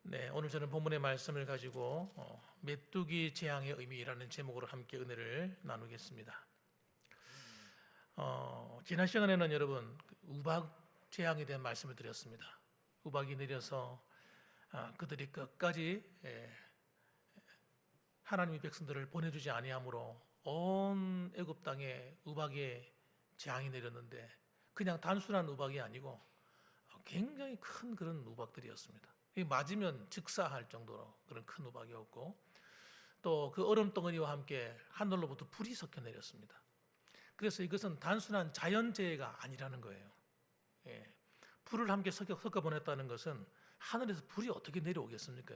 네, 오늘 저는 본문의 말씀을 가지고 메뚜기 재앙의 의미라는 제목으로 함께 은혜를 나누겠습니다. 지난 시간에는 여러분 우박 재앙에 대한 말씀을 드렸습니다. 우박이 내려서 그들이 끝까지 하나님의 백성들을 보내주지 아니하므로 온 애굽 땅에 우박의 재앙이 내렸는데 그냥 단순한 우박이 아니고 굉장히 큰 그런 우박들이었습니다. 맞으면 즉사할 정도로 그런 큰 우박이었고 또 그 얼음 덩어리와 함께 하늘로부터 불이 섞여 내렸습니다. 그래서 이것은 단순한 자연재해가 아니라는 거예요. 불을 함께 섞어 보냈다는 것은 하늘에서 불이 어떻게 내려오겠습니까?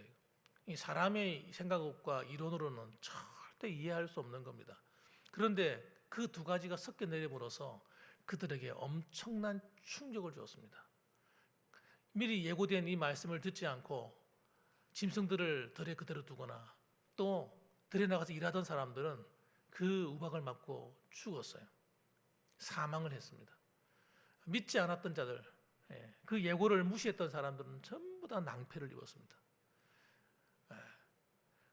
이 사람의 생각과 이론으로는 절대 이해할 수 없는 겁니다. 그런데 그 두 가지가 섞여 내림으로써 그들에게 엄청난 충격을 주었습니다. 미리 예고된 이 말씀을 듣지 않고 짐승들을 들에 그대로 두거나 또 들에 나가서 일하던 사람들은 그 우박을 맞고 죽었어요. 사망을 했습니다. 믿지 않았던 자들, 그 예고를 무시했던 사람들은 전부 다 낭패를 입었습니다.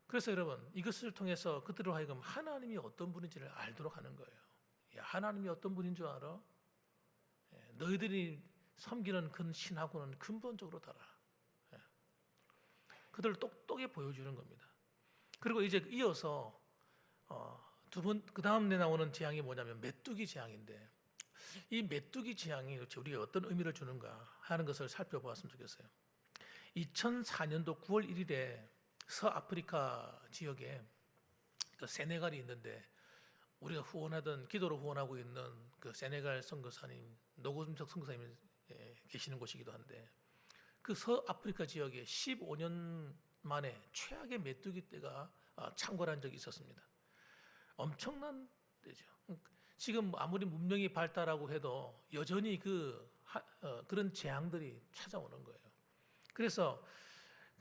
그래서 여러분 이것을 통해서 그들로 하여금 하나님이 어떤 분인지를 알도록 하는 거예요. 야, 하나님이 어떤 분인 줄 알아? 너희들이 섬기는 그 신하고는 근본적으로 달라. 그들을 똑똑히 보여주는 겁니다. 그리고 이제 이어서 두 번 그 다음에 나오는 재앙이 뭐냐면 메뚜기 재앙인데 이 메뚜기 재앙이 우리가 어떤 의미를 주는가 하는 것을 살펴보았으면 좋겠어요. 2004년도 9월 1일에 서아프리카 지역에 그 세네갈이 있는데 우리가 후원하던 기도로 후원하고 있는 그 세네갈 선교사님 노고준석 선교사님이 계시는 곳이기도 한데 그 서아프리카 지역에 15년 만에 최악의 메뚜기 떼가 창궐한 적이 있었습니다. 엄청난 때죠. 지금 아무리 문명이 발달하고 해도 여전히 그런 재앙들이 찾아오는 거예요. 그래서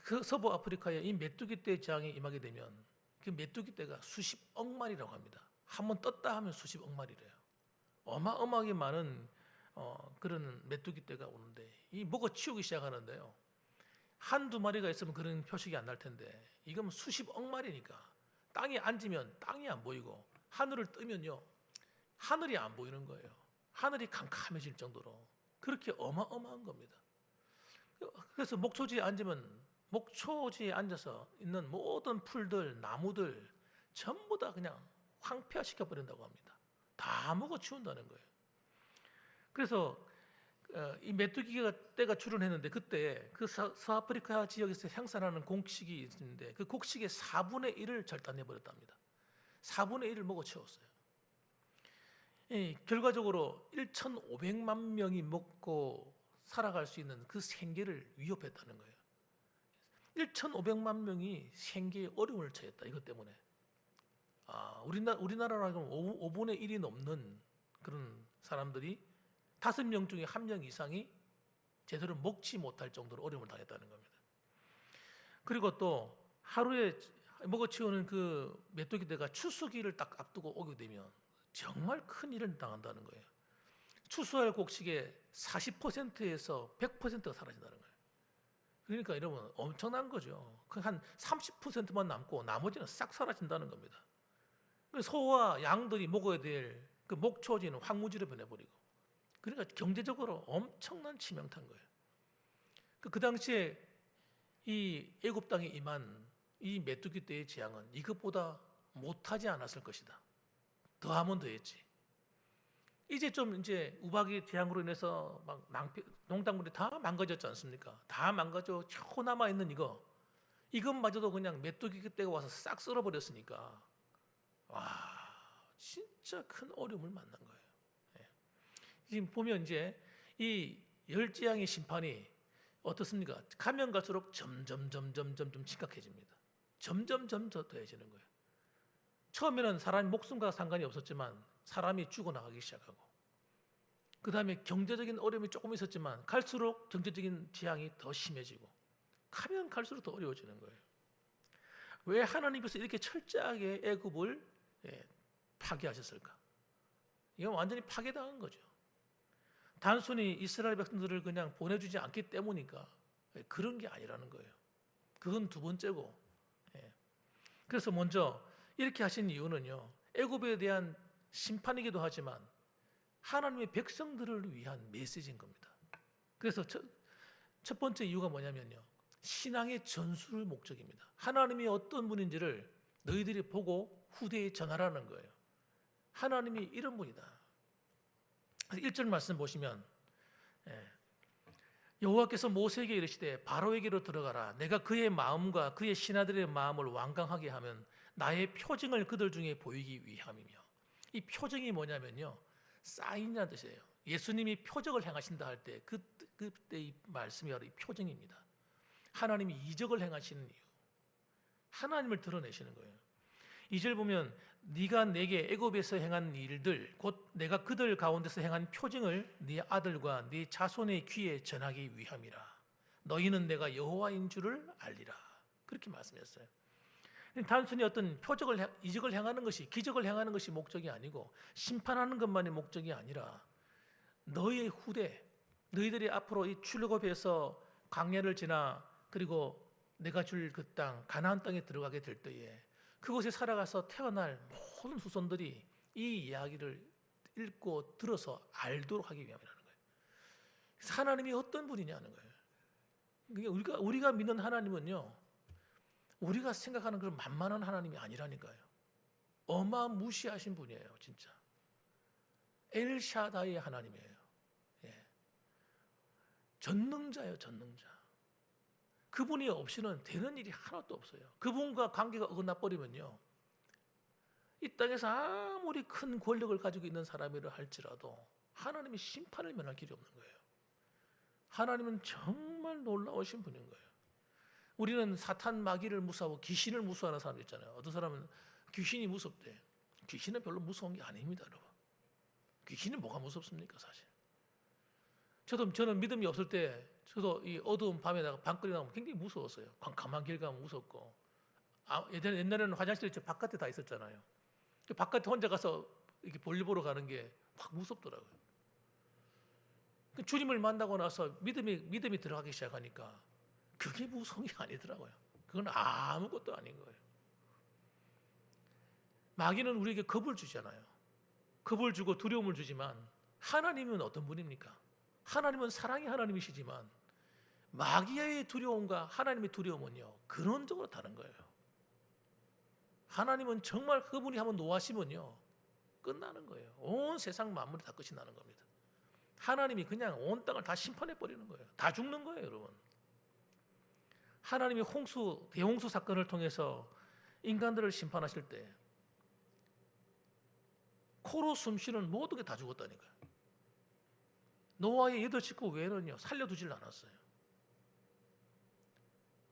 그 서부 아프리카에 이 메뚜기 떼 재앙이 임하게 되면 그 메뚜기 떼가 수십억 마리라고 합니다. 한번 떴다 하면 수십억 마리래요. 어마어마하게 많은 그런 메뚜기 떼가 오는데 이 먹어 치우기 시작하는데요. 한두 마리가 있으면 그런 표식이 안 날 텐데 이건 수십억 마리니까 땅에 앉으면 땅이 안 보이고 하늘을 뜨면요 하늘이 안 보이는 거예요. 하늘이 캄캄해질 정도로 그렇게 어마어마한 겁니다. 그래서 목초지에 앉으면 목초지에 앉아서 있는 모든 풀들, 나무들 전부 다 그냥 황폐화시켜 버린다고 합니다. 다 먹어 치운다는 거예요. 그래서 이 메뚜기 떼가 출현했는데 그때 그 서아프리카 지역에서 생산하는 곡식이 있는데 그 곡식의 4분의 1을 절단해 버렸답니다. 4분의 1을 먹어 치웠어요. 결과적으로 1,500만 명이 먹고 살아갈 수 있는 그 생계를 위협했다는 거예요. 1,500만 명이 생계에 어려움을 처했다. 이것 때문에. 우리나라로 5분의 1이 넘는 그런 사람들이 5명 중에 1명 이상이 제대로 먹지 못할 정도로 어려움을 당했다는 겁니다. 그리고 또 하루에 먹어치우는 그 메뚜기 떼가 추수기를 딱 앞두고 오게 되면 정말 큰 일을 당한다는 거예요. 추수할 곡식의 40%에서 100%가 사라진다는 거예요. 그러니까 여러분 엄청난 거죠. 한 30%만 남고 나머지는 싹 사라진다는 겁니다. 소와 양들이 먹어야 될 그 목초지는 황무지로 변해버리고 그러니까 경제적으로 엄청난 치명타인 거예요. 그 당시에 이 애굽 땅에 임한 이 메뚜기 떼의 재앙은 이것보다 못하지 않았을 것이다. 더하면 더했지. 이제 우박이 재앙으로 인해서 막 농작물이 다 망가졌지 않습니까? 다 망가져 초 남아 있는 이것마저도 그냥 메뚜기 떼가 와서 싹 쓸어버렸으니까 와 진짜 큰 어려움을 만난 거예요. 지금 보면 이제 이 열재앙의 심판이 어떻습니까? 가면 갈수록 점점 심각해집니다. 점점 더 더해지는 거예요. 처음에는 사람 목숨과 상관이 없었지만 사람이 죽어나가기 시작하고 그 다음에 경제적인 어려움이 조금 있었지만 갈수록 경제적인 재앙이 더 심해지고 가면 갈수록 더 어려워지는 거예요. 왜 하나님께서 이렇게 철저하게 애굽을 파괴하셨을까? 이건 완전히 파괴당한 거죠. 단순히 이스라엘 백성들을 그냥 보내주지 않기 때문이니까 그런 게 아니라는 거예요. 그건 두 번째고. 예. 그래서 먼저 이렇게 하신 이유는요, 애굽에 대한 심판이기도 하지만 하나님의 백성들을 위한 메시지인 겁니다. 그래서 첫 번째 이유가 뭐냐면요, 신앙의 전수를 목적입니다. 하나님이 어떤 분인지를 너희들이 보고 후대에 전하라는 거예요. 하나님이 이런 분이다. 1절 말씀 보시면, 여호와께서 모세에게 이르시되 바로에게로 들어가라. 내가 그의 마음과 그의 신하들의 마음을 완강하게 하면 나의 표징을 그들 중에 보이기 위함이며. 이 표징이 뭐냐면요, 사인이라는 뜻이에요. 예수님이 표적을 행하신다 할 때 그때 이 말씀이 바로 이 표징입니다. 하나님이 이적을 행하시는 이유, 하나님을 드러내시는 거예요. 2절 보면 네가 내게 애굽에서 행한 일들 곧 내가 그들 가운데서 행한 표징을 네 아들과 네 자손의 귀에 전하기 위함이라. 너희는 내가 여호와인 줄을 알리라. 그렇게 말씀했어요. 단순히 어떤 표적을 이적을 행하는 것이, 기적을 행하는 것이 목적이 아니고 심판하는 것만이 목적이 아니라 너희의 후대, 너희들이 앞으로 이 출애굽에서 광야를 지나 그리고 내가 줄 그 땅 가나안 땅에 들어가게 될 때에 그곳에 살아가서 태어날 모든 후손들이 이 이야기를 읽고 들어서 알도록 하기 위함이라는 거예요. 그래서 하나님이 어떤 분이냐는 거예요. 우리가 믿는 하나님은요, 우리가 생각하는 그런 만만한 하나님이 아니라니까요. 어마무시하신 분이에요, 진짜. 엘샤다이의 하나님이에요. 예. 전능자예요, 전능자. 그분이 없이는 되는 일이 하나도 없어요. 그분과 관계가 어긋나버리면요, 이 땅에서 아무리 큰 권력을 가지고 있는 사람이라 할지라도 하나님이 심판을 면할 길이 없는 거예요. 하나님은 정말 놀라우신 분인 거예요. 우리는 사탄 마귀를 무서워하고 귀신을 무서워하는 사람 있잖아요. 어떤 사람은 귀신이 무섭대. 귀신은 별로 무서운 게 아닙니다, 여러분. 귀신이 뭐가 무섭습니까, 사실. 저는 믿음이 없을 때 저도 이 어두운 밤에다가 밤거리 나가면 굉장히 무서웠어요. 깜깜한 길 가면 무섭고. 옛날에는 화장실이 저 바깥에 다 있었잖아요. 바깥에 혼자 가서 이렇게 볼일 보러 가는 게 막 무섭더라고요. 주님을 만나고 나서 믿음이 들어가기 시작하니까 그게 무서운 게 아니더라고요. 그건 아무것도 아닌 거예요. 마귀는 우리에게 겁을 주잖아요. 겁을 주고 두려움을 주지만 하나님은 어떤 분입니까? 하나님은 사랑의 하나님이시지만 마귀의 두려움과 하나님의 두려움은요, 근원적으로 다른 거예요. 하나님은 정말 그분이 한번 노하시면요, 끝나는 거예요. 온 세상 만물이 다 끝이 나는 겁니다. 하나님이 그냥 온 땅을 다 심판해 버리는 거예요. 다 죽는 거예요, 여러분. 하나님이 대홍수 사건을 통해서 인간들을 심판하실 때 코로 숨쉬는 모든 게 다 죽었다니까요. 노아의 8식구 외에는요, 살려두질 않았어요.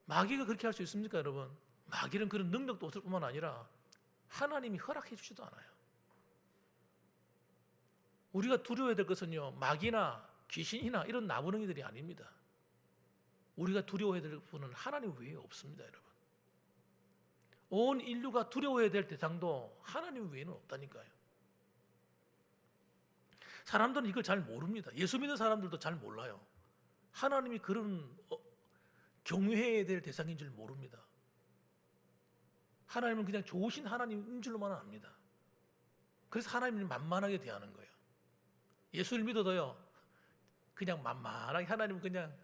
마귀가 그렇게 할 수 있습니까, 여러분? 마귀는 그런 능력도 없을 뿐만 아니라 하나님이 허락해 주지도 않아요. 우리가 두려워해야 될 것은요, 마귀나 귀신이나 이런 나부랭이들이 아닙니다. 우리가 두려워해야 될 분은 하나님 외에 없습니다, 여러분. 온 인류가 두려워해야 될 대상도 하나님 외에는 없다니까요. 사람들은 이걸 잘 모릅니다. 예수 믿는 사람들도 잘 몰라요. 하나님이 그런 경외해야 될 대상인 줄 모릅니다. 하나님은 그냥 좋으신 하나님인 줄로만 압니다. 그래서 하나님을 만만하게 대하는 거예요. 예수를 믿어도요, 그냥 만만하게, 하나님은 그냥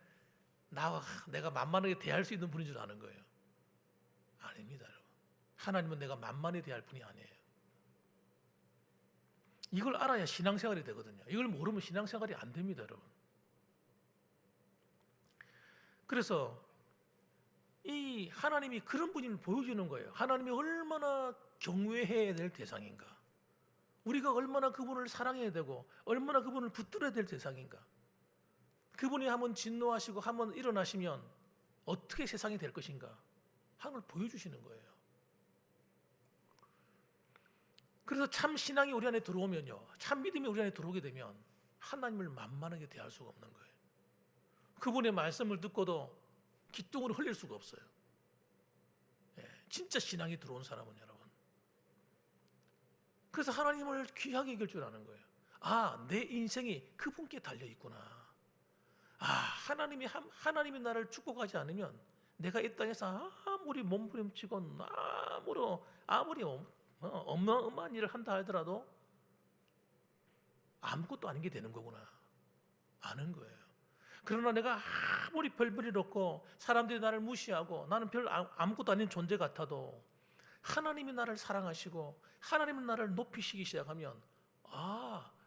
내가 만만하게 대할 수 있는 분인 줄 아는 거예요. 아닙니다, 여러분. 하나님은 내가 만만히 대할 분이 아니에요. 이걸 알아야 신앙생활이 되거든요. 이걸 모르면 신앙생활이 안 됩니다, 여러분. 그래서 이 하나님이 그런 분임을 보여주는 거예요. 하나님이 얼마나 경외해야 될 대상인가, 우리가 얼마나 그분을 사랑해야 되고 얼마나 그분을 붙들어야 될 대상인가, 그분이 한번 진노하시고 한번 일어나시면 어떻게 세상이 될 것인가 하는 걸 보여주시는 거예요. 그래서 참 신앙이 우리 안에 들어오면요, 참 믿음이 우리 안에 들어오게 되면 하나님을 만만하게 대할 수가 없는 거예요. 그분의 말씀을 듣고도 기똥으로 흘릴 수가 없어요. 진짜 신앙이 들어온 사람은, 여러분. 그래서 하나님을 귀하게 여길 줄 아는 거예요. 아, 내 인생이 그분께 달려 있구나. 아, 하나님이 나를 축복하지 않으면 내가 이 땅에서 아무리 몸부림치고 아무리 어마어마한 일을 한다 하더라도 아무것도 아닌 게 되는 거구나 아는 거예요. 그러나 내가 아무리 별볼일 없고 사람들이 나를 무시하고 나는 별 아무것도 아닌 존재 같아도 하나님이 나를 사랑하시고 하나님이 나를 높이시기 시작하면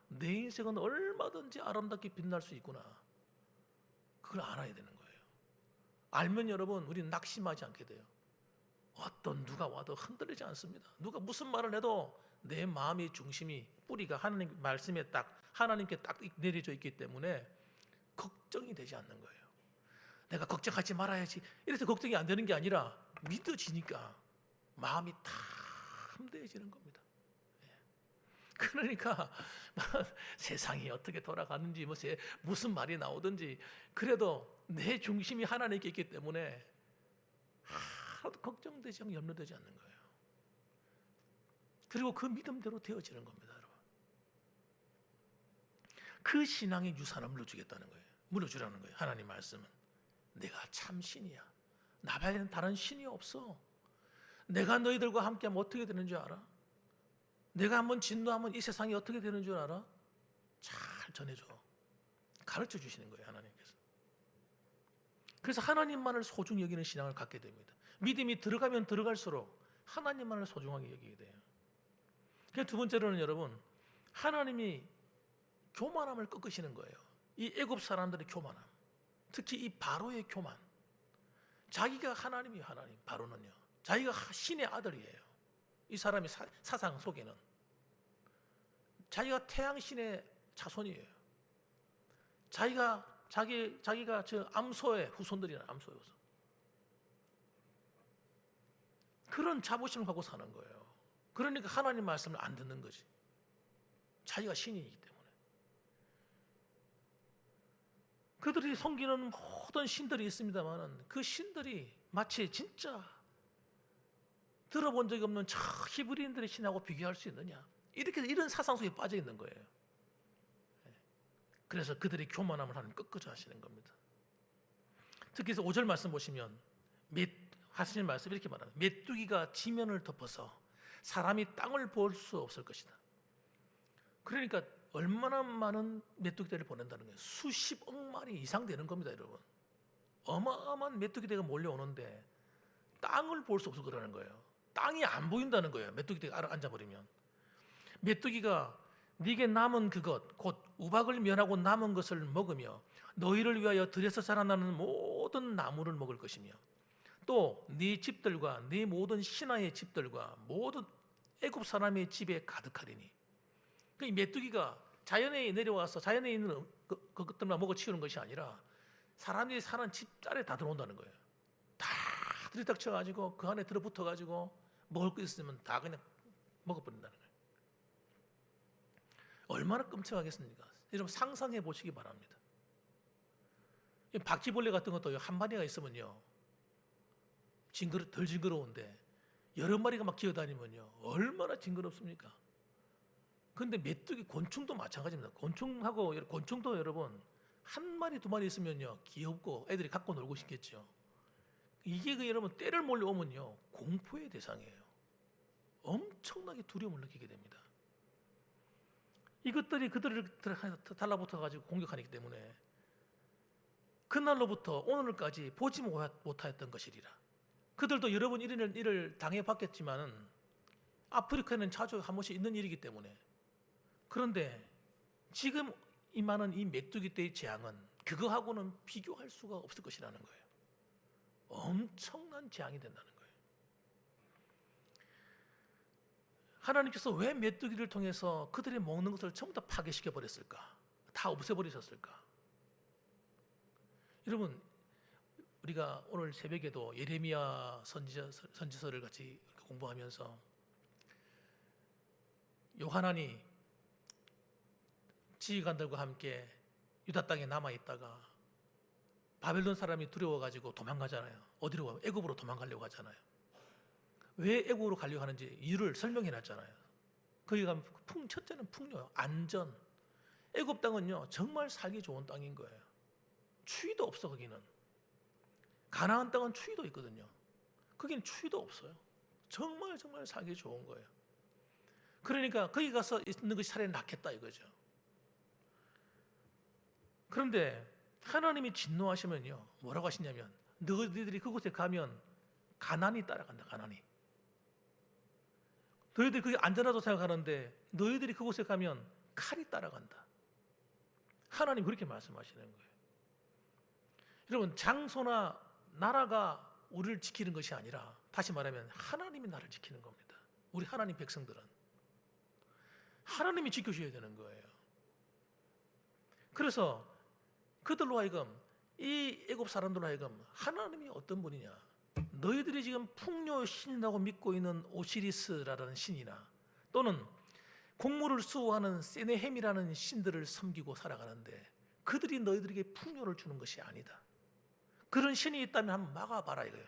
내 인생은 얼마든지 아름답게 빛날 수 있구나. 그걸 알아야 되는 거예요. 알면 여러분 우리는 낙심하지 않게 돼요. 어떤 누가 와도 흔들리지 않습니다. 누가 무슨 말을 해도 내 마음의 중심이 뿌리가 하나님 말씀에 하나님께 딱 내려져 있기 때문에 걱정이 되지 않는 거예요. 내가 걱정하지 말아야지 이래서 걱정이 안 되는 게 아니라 믿어지니까 마음이 다 함대해지는 겁니다. 그러니까 세상이 어떻게 돌아가는지 무슨 말이 나오든지 그래도 내 중심이 하나님께 있기 때문에 하나도 걱정되지 않고 염려되지 않는 거예요. 그리고 그 믿음대로 되어지는 겁니다, 여러분. 그 신앙의 유산을 물려주겠다는 거예요. 물려주라는 거예요. 하나님 말씀은 내가 참 신이야. 나 말고는 다른 신이 없어. 내가 너희들과 함께하면 어떻게 되는 줄 알아? 내가 한번 진노하면 이 세상이 어떻게 되는 줄 알아? 잘 전해줘. 가르쳐 주시는 거예요, 하나님께서. 그래서 하나님만을 소중히 여기는 신앙을 갖게 됩니다. 믿음이 들어가면 들어갈수록 하나님만을 소중하게 여기게 돼요. 두 번째로는 여러분, 하나님이 교만함을 꺾으시는 거예요. 이 애굽 사람들의 교만함, 특히 이 바로의 교만. 자기가 하나님이 하나님, 바로는요. 자기가 신의 아들이에요. 이 사람이 사상 속에는 자기가 태양신의 자손이에요. 자기가 저 암소의 후손들이나 암소의 후손. 그런 자부심을 갖고 사는 거예요. 그러니까 하나님 말씀을 안 듣는 거지. 자기가 신이기 때문에. 그들이 섬기는 모든 신들이 있습니다만 그 신들이 마치 진짜 들어본 적이 없는 저 히브리인들의 신하고 비교할 수 있느냐. 이런 사상 속에 빠져 있는 거예요. 그래서 그들이 교만함을 하나님 꺾어져 하시는 겁니다. 특히 5절 말씀 보시면 하시는 말씀 이렇게 말합니다. 메뚜기가 지면을 덮어서 사람이 땅을 볼 수 없을 것이다. 그러니까 얼마나 많은 메뚜기들을 보낸다는 거예요. 수십억 마리 이상 되는 겁니다, 여러분. 어마어마한 메뚜기들이 몰려오는데 땅을 볼 수 없어 그러는 거예요. 땅이 안 보인다는 거예요. 메뚜기가 앉아버리면. 메뚜기가 네게 남은 그것 곧 우박을 면하고 남은 것을 먹으며 너희를 위하여 들에서 자라나는 모든 나무를 먹을 것이며 또 네 집들과 네 모든 신하의 집들과 모든 애굽 사람의 집에 가득하리니. 그 메뚜기가 자연에 내려와서 자연에 있는 그것들만 먹어 치우는 것이 아니라 사람들이 사는 집자리에 다 들어온다는 거예요. 다 들이닥쳐가지고 그 안에 들어붙어가지고 먹을 거 있으면 다 그냥 먹어버린다는 거예요. 얼마나 끔찍하겠습니까? 여러분 상상해 보시기 바랍니다. 바퀴벌레 같은 것도 한 마리가 있으면요 덜 징그러운데 여러 마리가 막 기어다니면요 얼마나 징그럽습니까? 그런데 메뚜기, 곤충도 마찬가지입니다. 곤충도 여러분 한 마리 두 마리 있으면요 귀엽고 애들이 갖고 놀고 싶겠죠. 이게 여러분 때를 몰려오면요 공포의 대상이에요. 엄청나게 두려움을 느끼게 됩니다. 이것들이 그들을 달라붙어 가지고 공격하기 때문에 그날로부터 오늘까지 보지 못하였던 것이리라. 그들도 여러분 이런 일을 당해봤겠지만은 아프리카에는 자주 한 번씩 있는 일이기 때문에. 그런데 지금 임하는 이 메뚜기 떼의 재앙은 그거하고는 비교할 수가 없을 것이라는 거예요. 엄청난 재앙이 된다는 거예요. 하나님께서 왜 메뚜기를 통해서 그들이 먹는 것을 전부 다 파괴시켜 버렸을까? 다 없애버리셨을까? 여러분 우리가 오늘 새벽에도 예레미야 선지서를 같이 공부하면서 요하난이 지휘관들과 함께 유다 땅에 남아있다가 바벨론 사람이 두려워가지고 도망가잖아요. 어디로 가요? 애굽으로 도망가려고 하잖아요. 왜 애국으로 가려고 하는지 이유를 설명해 놨잖아요. 거기 가면 첫째는 풍요요. 안전. 애국 땅은요 정말 살기 좋은 땅인 거예요. 추위도 없어 거기는. 가나안 땅은 추위도 있거든요. 거기는 추위도 없어요. 정말 살기 좋은 거예요. 그러니까 거기 가서 있는 것이 차라리 낫겠다 이거죠. 그런데 하나님이 진노하시면요, 뭐라고 하시냐면 너희들이 그곳에 가면 가난이 따라간다. 가난이. 너희들이 그게 안전하다고 생각하는데 너희들이 그곳에 가면 칼이 따라간다. 하나님 그렇게 말씀하시는 거예요. 여러분, 장소나 나라가 우리를 지키는 것이 아니라 다시 말하면 하나님이 나를 지키는 겁니다. 우리 하나님 백성들은 하나님이 지켜줘야 되는 거예요. 그래서 그들로 하여금, 이 애굽 사람들로 하여금 하나님이 어떤 분이냐, 너희들이 지금 풍요 신이라고 믿고 있는 오시리스라는 신이나 또는 곡물을 수호하는 세네헴이라는 신들을 섬기고 살아가는데 그들이 너희들에게 풍요를 주는 것이 아니다. 그런 신이 있다면 한번 막아봐라 이거예요.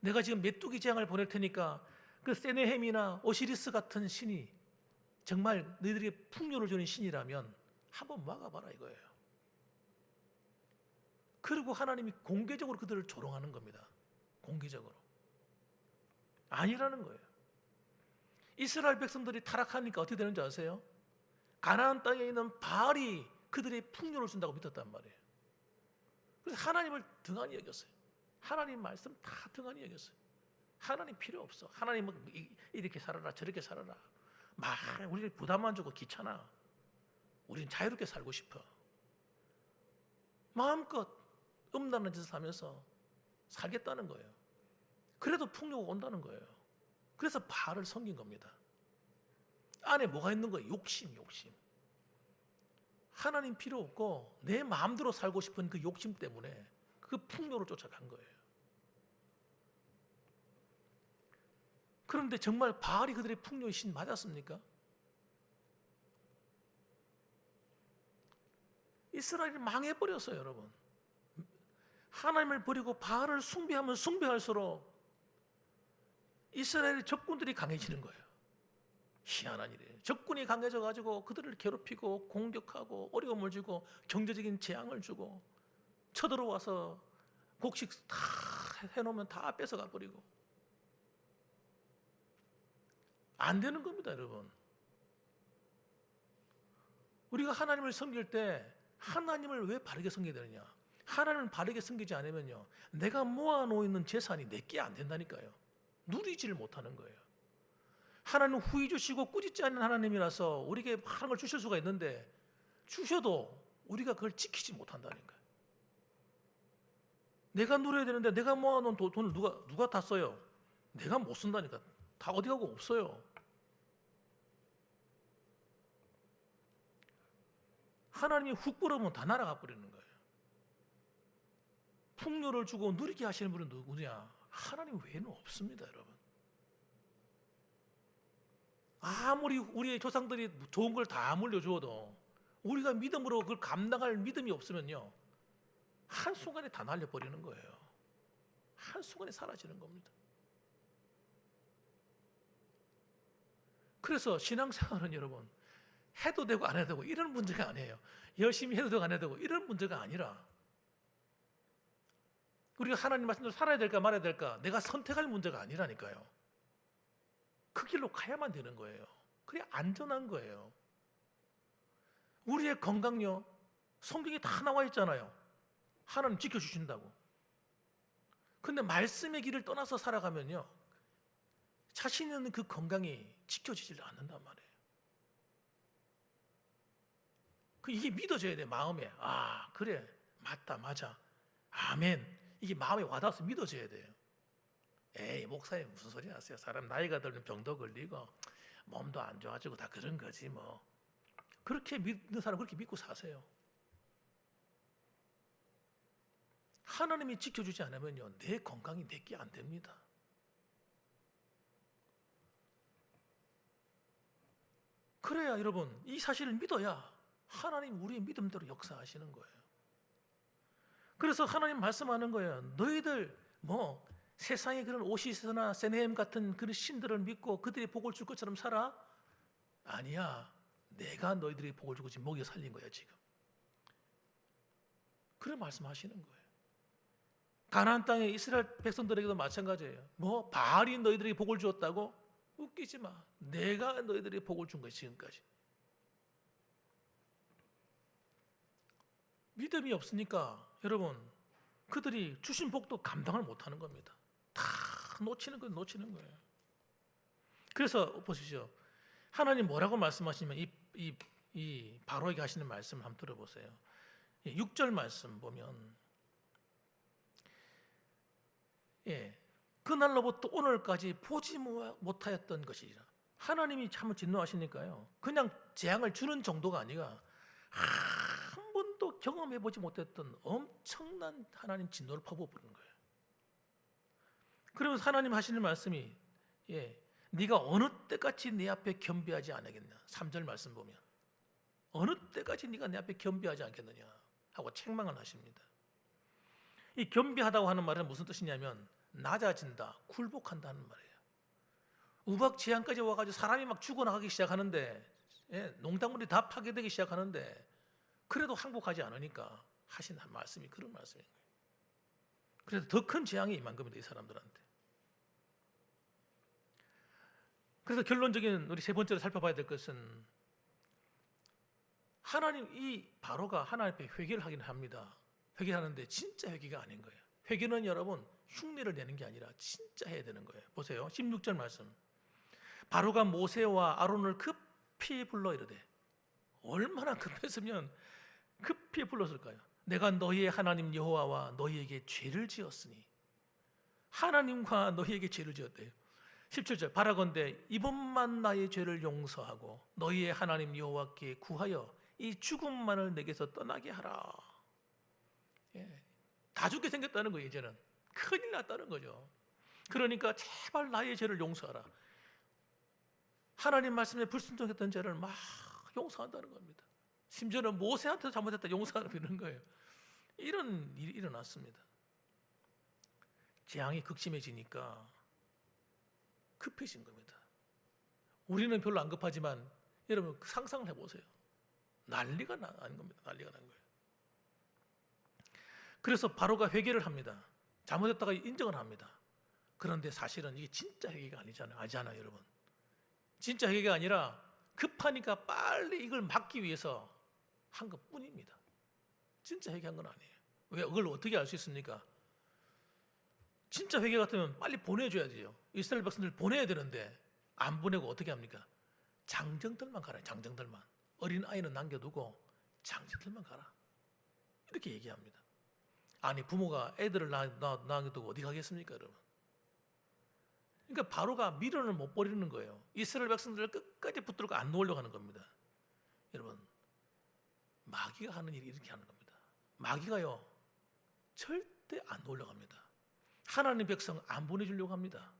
내가 지금 메뚜기 재앙을 보낼 테니까 그 세네헴이나 오시리스 같은 신이 정말 너희들에게 풍요를 주는 신이라면 한번 막아봐라 이거예요. 그리고 하나님이 공개적으로 그들을 조롱하는 겁니다. 공개적으로. 아니라는 거예요. 이스라엘 백성들이 타락하니까 어떻게 되는지 아세요? 가나안 땅에 있는 바알이 그들의 풍요를 준다고 믿었단 말이에요. 그래서 하나님을 등한히 여겼어요. 하나님 말씀 다 등한히 여겼어요. 하나님 필요 없어. 하나님 이렇게 살아라 저렇게 살아라. 우리를 부담만 주고 귀찮아. 우리는 자유롭게 살고 싶어. 마음껏 음란한 짓을 하면서 살겠다는 거예요. 그래도 풍요가 온다는 거예요. 그래서 바알을 섬긴 겁니다. 안에 뭐가 있는 거예요? 욕심. 하나님 필요 없고 내 마음대로 살고 싶은 그 욕심 때문에 그 풍요를 쫓아간 거예요. 그런데 정말 바알이 그들의 풍요의 신 맞았습니까? 이스라엘이 망해버렸어요, 여러분. 하나님을 버리고 바알을 숭배하면 숭배할수록 이스라엘의 적군들이 강해지는 거예요. 희한한 일이에요. 적군이 강해져가지고 그들을 괴롭히고 공격하고 어려움을 주고 경제적인 재앙을 주고 쳐들어와서 곡식 다 해놓으면 다 뺏어가 버리고 안 되는 겁니다, 여러분. 우리가 하나님을 섬길 때 하나님을 왜 바르게 섬겨야 되느냐? 하나님을 바르게 섬기지 않으면요, 내가 모아놓은 재산이 내게 안 된다니까요. 누리지를 못하는 거예요. 하나님은 후히 주시고 꾸짖지 않는 하나님이라서 우리에게 많은 걸 주실 수가 있는데 주셔도 우리가 그걸 지키지 못한다니까요. 내가 누려야 되는데 내가 모아놓은 돈을 누가 다 써요? 내가 못 쓴다니까. 다 어디 가고 없어요. 하나님이 훅 불어면 다 날아가 버리는 거예요. 풍요를 주고 누리게 하시는 분은 누구냐? 하나님 외에는 없습니다, 여러분. 아무리 우리의 조상들이 좋은 걸 다 물려주어도 우리가 믿음으로 그걸 감당할 믿음이 없으면요, 한순간에 다 날려버리는 거예요. 한순간에 사라지는 겁니다. 그래서 신앙생활은 여러분, 해도 되고 안 해도 되고 이런 문제가 아니에요. 열심히 해도 되고 안 해도 되고 이런 문제가 아니라 우리가 하나님 말씀대로 살아야 될까 말아야 될까 내가 선택할 문제가 아니라니까요. 그 길로 가야만 되는 거예요. 그게 안전한 거예요. 우리의 건강요, 성경에 다 나와 있잖아요. 하나님 지켜주신다고. 근데 말씀의 길을 떠나서 살아가면요, 자신 있는 그 건강이 지켜지질 않는단 말이에요. 이게 믿어져야 돼, 마음에. 아, 그래, 맞다, 맞아, 아멘. 이게 마음에 와닿아서 믿어져야 돼요. 에이, 목사님 무슨 소리 하세요? 사람 나이가 들면 병도 걸리고 몸도 안 좋아지고 다 그런 거지 뭐. 그렇게 믿는 사람 그렇게 믿고 사세요. 하나님이 지켜주지 않으면요, 내 건강이 내게 안 됩니다. 그래야 여러분, 이 사실을 믿어야 하나님 우리의 믿음대로 역사하시는 거예요. 그래서 하나님 말씀하는 거예요. 너희들 세상에 그런 오시스나 세네헴 같은 그런 신들을 믿고 그들이 복을 줄 것처럼 살아? 아니야. 내가 너희들이 복을 주고 지금 먹여 살린 거야 지금. 그런 말씀하시는 거예요. 가나안 땅에 이스라엘 백성들에게도 마찬가지예요. 뭐 바알이 너희들에게 복을 주었다고? 웃기지 마. 내가 너희들에게 복을 준 거야 지금까지. 믿음이 없으니까 여러분 그들이 주신 복도 감당을 못하는 겁니다. 다 놓치는 거예요. 그래서 보십시오. 하나님 뭐라고 말씀하시면 이 바로에게 하시는 말씀을 한번 들어보세요. 6절 말씀 보면 그날로부터 오늘까지 보지 못하였던 것이라. 하나님이 참 진노하시니까요. 그냥 재앙을 주는 정도가 아니라 한 번도 경험해보지 못했던 엄청난 하나님 진노를 퍼부어버리는 거예요. 그러면서 하나님 하시는 말씀이 네가 어느 때까지 내 앞에 겸비하지 않겠냐. 3절 말씀 보면 어느 때까지 네가 내 앞에 겸비하지 않겠느냐 하고 책망을 하십니다. 이 겸비하다고 하는 말은 무슨 뜻이냐면 낮아진다, 굴복한다는 말이에요. 우박지향까지 와가지고 사람이 막 죽어나가기 시작하는데 농작물이 다 파괴되기 시작하는데 그래도 항복하지 않으니까 하신 말씀이 그런 말씀인 거예요. 그래서 더 큰 재앙이 임한 겁니다. 이 사람들한테. 그래서 결론적인 우리 세 번째로 살펴봐야 될 것은 하나님 이 바로가 하나님 앞에 회개를 하긴 합니다. 회개하는데 진짜 회개가 아닌 거예요. 회개는 여러분 흉내를 내는 게 아니라 진짜 해야 되는 거예요. 보세요. 16절 말씀. 바로가 모세와 아론을 급히 불러 이르되. 얼마나 급했으면 급히 불렀을까요? 내가 너희의 하나님 여호와와 너희에게 죄를 지었으니. 하나님과 너희에게 죄를 지었대요. 17절 바라건대 이번만 나의 죄를 용서하고 너희의 하나님 여호와께 구하여 이 죽음만을 내게서 떠나게 하라. 다 죽게 생겼다는 거예요. 이제는 큰일 났다는 거죠. 그러니까 제발 나의 죄를 용서하라. 하나님 말씀에 불순종했던 죄를 막 용서한다는 겁니다. 심지어는 모세한테도 잘못했다 용서하라 이런 거예요. 이런 일이 일어났습니다. 재앙이 극심해지니까 급해진 겁니다. 우리는 별로 안 급하지만 여러분 상상을 해보세요. 난리가 난 겁니다. 난리가 난 거예요. 그래서 바로가 회개를 합니다. 잘못했다가 인정을 합니다. 그런데 사실은 이게 진짜 회개가 아니잖아요, 여러분. 진짜 회개가 아니라 급하니까 빨리 이걸 막기 위해서 한 것뿐입니다. 진짜 회개한 건 아니에요. 왜 그걸 어떻게 알 수 있습니까? 진짜 회개 같으면 빨리 보내줘야 돼요. 이스라엘 백성들 보내야 되는데 안 보내고 어떻게 합니까? 장정들만 가라. 장정들만. 어린 아이는 남겨두고 장정들만 가라. 이렇게 얘기합니다. 아니 부모가 애들을 남겨두고 어디 가겠습니까, 여러분? 그러니까 바로가 미련을 못 버리는 거예요. 이스라엘 백성들을 끝까지 붙들고 안 놓으려고 하는 겁니다. 여러분, 마귀가 하는 일이 이렇게 하는 겁니다. 마귀가요 절대 안 놓으려고 합니다. 하나님 백성 안 보내주려고 합니다.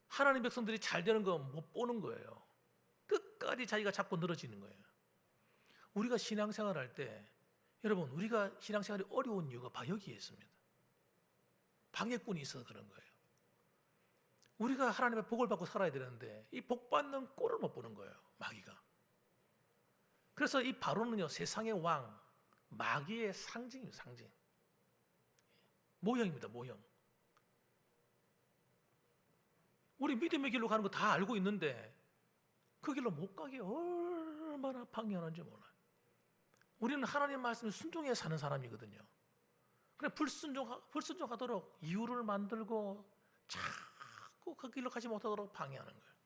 하나님 백성들이 잘 되는 거 못 보는 거예요. 끝까지 자기가 자꾸 늘어지는 거예요. 우리가 신앙생활 할 때 여러분 우리가 신앙생활이 어려운 이유가 바로 여기에 있습니다. 방해꾼이 있어서 그런 거예요. 우리가 하나님의 복을 받고 살아야 되는데 이 복 받는 꼴을 못 보는 거예요. 마귀가. 그래서 이 바로는요 세상의 왕 마귀의 상징이에요. 상징. 모형입니다. 모형. 우리 믿음의 길로 가는 거 다 알고 있는데 그 길로 못 가게 얼마나 방해하는지 몰라요. 우리는 하나님 말씀에 순종해 사는 사람이거든요. 그냥 불순종하도록 이유를 만들고 자꾸 그 길로 가지 못하도록 방해하는 거예요.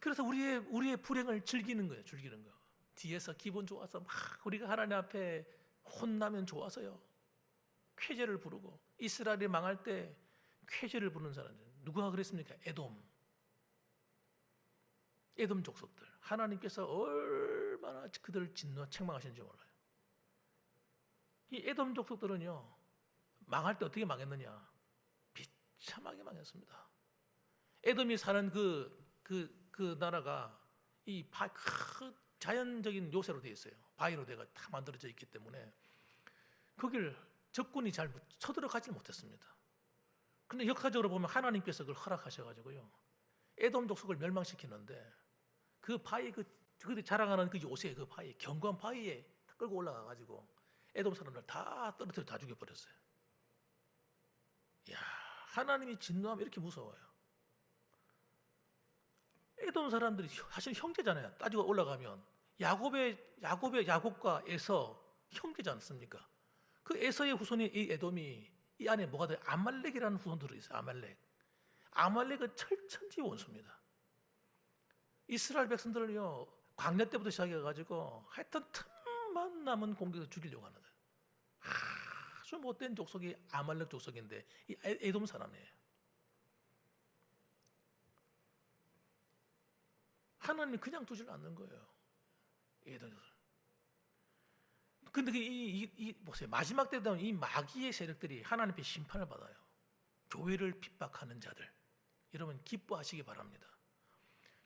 그래서 우리의 불행을 즐기는 거예요. 즐기는 거. 뒤에서 기분 좋아서 막 우리가 하나님 앞에 혼나면 좋아서요. 쾌제를 부르고 이스라엘이 망할 때 쾌제를 부르는 사람들 누가 그랬습니까? 에돔 족속들. 하나님께서 얼마나 그들을 진노 책망하시는지 몰라요. 이 에돔 족속들은요 망할 때 어떻게 망했느냐? 비참하게 망했습니다. 에돔이 사는 그 나라가 이 자연적인 요새로 되어 있어요. 바위로 되어 다 만들어져 있기 때문에 거기를 적군이 잘 쳐들어가지 못했습니다. 그런데 역사적으로 보면 하나님께서 그걸 허락하셔가지고요 에돔 족속을 멸망시키는데 그 바위 그들이 자랑하는 그 요새 그 바위 견고한 바위에 끌고 올라가가지고 에돔 사람들 다 떨어뜨려 다 죽여버렸어요. 야, 하나님이 진노하면 이렇게 무서워요. 에돔 사람들이 사실 형제잖아요. 따지고 올라가면 야곱과 에서 형제지 않습니까? 그 에서의 후손이 이 에돔이 이 안에 뭐가 돼요? 아말렉이라는 후손들이 있어요. 아말렉은 철천지 원수입니다. 이스라엘 백성들을요 광야 때부터 시작해가지고 하여튼 틈만 남은 공격을 죽이려고 하는 거예요. 아주 못된 족속이 아말렉 족속인데 이 에돔 사람이에요. 하나님이 그냥 두질 않는 거예요. 에돔. 근데 보세요. 마지막 때 되면 이 마귀의 세력들이 하나님 앞에 심판을 받아요. 교회를 핍박하는 자들. 여러분 기뻐하시기 바랍니다.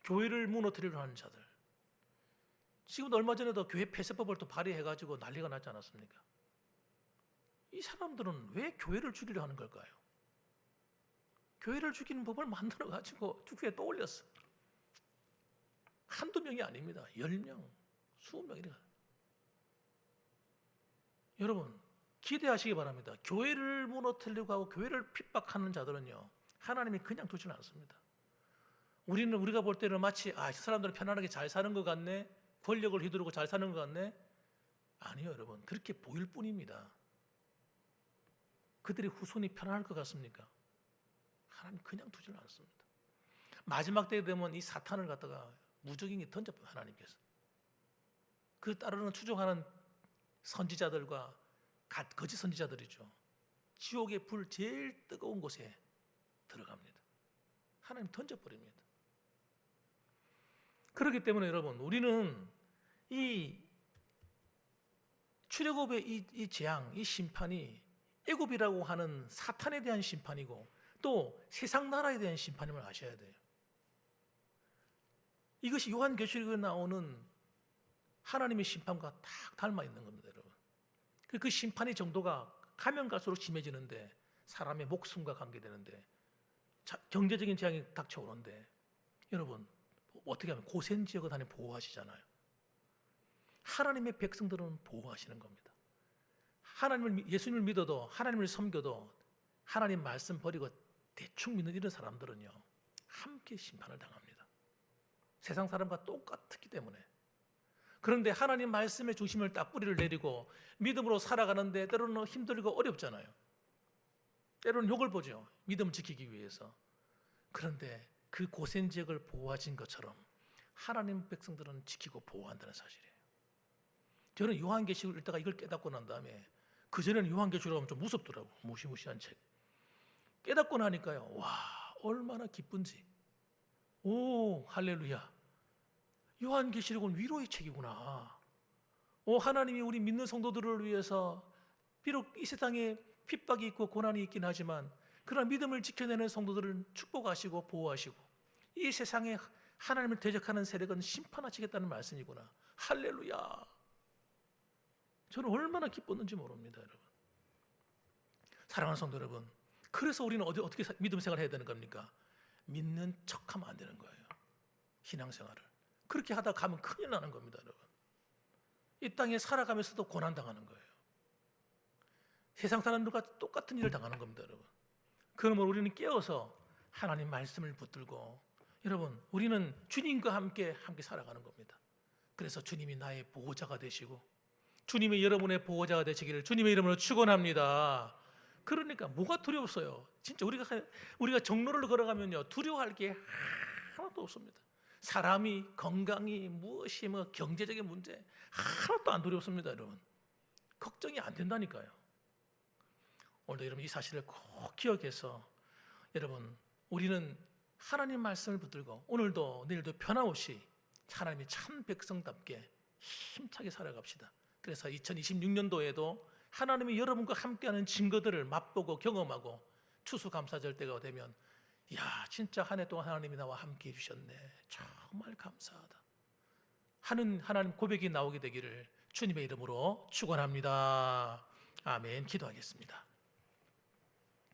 교회를 무너뜨리려 하는 자들. 지금도 얼마 전에도 교회 폐쇄법을 또 발의해가지고 난리가 났지 않았습니까? 이 사람들은 왜 교회를 죽이려 하는 걸까요? 교회를 죽이는 법을 만들어가지고 교회에 또 올렸어. 한두 명이 아닙니다. 10명, 20명 이래. 여러분 기대하시기 바랍니다. 교회를 무너뜨리려고 하고 교회를 핍박하는 자들은요 하나님이 그냥 두지는 않습니다. 우리가 볼 때는 마치 저 사람들은 편안하게 잘 사는 것 같네, 권력을 휘두르고 잘 사는 것 같네. 아니요 여러분, 그렇게 보일 뿐입니다. 그들의 후손이 편안할 것 같습니까? 하나님 그냥 두지는 않습니다. 마지막 때에 되면 이 사탄을 갖다가 무적인이 던져버려요. 하나님께서 그 따르는 추종하는 선지자들과 거짓 선지자들이죠. 지옥의 불 제일 뜨거운 곳에 들어갑니다. 하나님 던져버립니다. 그렇기 때문에 여러분 우리는 이 출애굽의 이 재앙, 이 심판이 애굽이라고 하는 사탄에 대한 심판이고 또 세상 나라에 대한 심판임을 아셔야 돼요. 이것이 요한계시록에 나오는 하나님의 심판과 딱 닮아 있는 겁니다, 여러분. 그 심판의 정도가 가면 갈수록 심해지는데 사람의 목숨과 관계되는데 경제적인 재앙이 닥쳐오는데 여러분 어떻게 하면 고센 지역을 하나님 보호하시잖아요. 하나님의 백성들은 보호하시는 겁니다. 예수님을 믿어도 하나님을 섬겨도 하나님 말씀 버리고 대충 믿는 이런 사람들은요 함께 심판을 당합니다. 세상 사람과 똑같기 때문에. 그런데 하나님 말씀의 중심을 딱 뿌리를 내리고 믿음으로 살아가는데 때로는 힘들고 어렵잖아요. 때로는 욕을 보죠. 믿음을 지키기 위해서. 그런데 그 고센 지역을 보호하신 것처럼 하나님 백성들은 지키고 보호한다는 사실이에요. 저는 요한계시록을 읽다가 이걸 깨닫고 난 다음에 그전에는 요한계시록 하면 좀 무섭더라고. 무시무시한 책. 깨닫고 나니까요. 와 얼마나 기쁜지. 오 할렐루야. 요한계시록은 위로의 책이구나. 하나님이 우리 믿는 성도들을 위해서 비록 이 세상에 핍박이 있고 고난이 있긴 하지만 그러나 믿음을 지켜내는 성도들을 축복하시고 보호하시고 이 세상에 하나님을 대적하는 세력은 심판하시겠다는 말씀이구나. 할렐루야. 저는 얼마나 기뻤는지 모릅니다, 여러분. 사랑하는 성도 여러분, 그래서 우리는 어떻게 믿음 생활을 해야 되는 겁니까? 믿는 척하면 안 되는 거예요. 신앙생활을. 그렇게 하다 가면 큰일 나는 겁니다, 여러분. 이 땅에 살아가면서도 고난당하는 거예요. 세상 사람들과 똑같은 일을 당하는 겁니다, 여러분. 그러므로 우리는 깨어서 하나님 말씀을 붙들고 여러분 우리는 주님과 함께 살아가는 겁니다. 그래서 주님이 나의 보호자가 되시고 주님이 여러분의 보호자가 되시기를 주님의 이름으로 축원합니다. 그러니까 뭐가 두려웠어요? 진짜 우리가 정로를 걸어가면요 두려워할 게 하나도 없습니다. 사람이 건강이 무엇이 경제적인 문제 하나도 안 두렵습니다, 여러분. 걱정이 안 된다니까요. 오늘도 여러분 이 사실을 꼭 기억해서 여러분 우리는 하나님 말씀을 붙들고 오늘도 내일도 변함없이 하나님의 참 백성답게 힘차게 살아갑시다. 그래서 2026년도에도 하나님이 여러분과 함께하는 증거들을 맛보고 경험하고 추수감사절 때가 되면 진짜 한 해 동안 하나님이 나와 함께 해주셨네, 정말 감사하다 하는 하나님 고백이 나오게 되기를 주님의 이름으로 축원합니다. 아멘. 기도하겠습니다.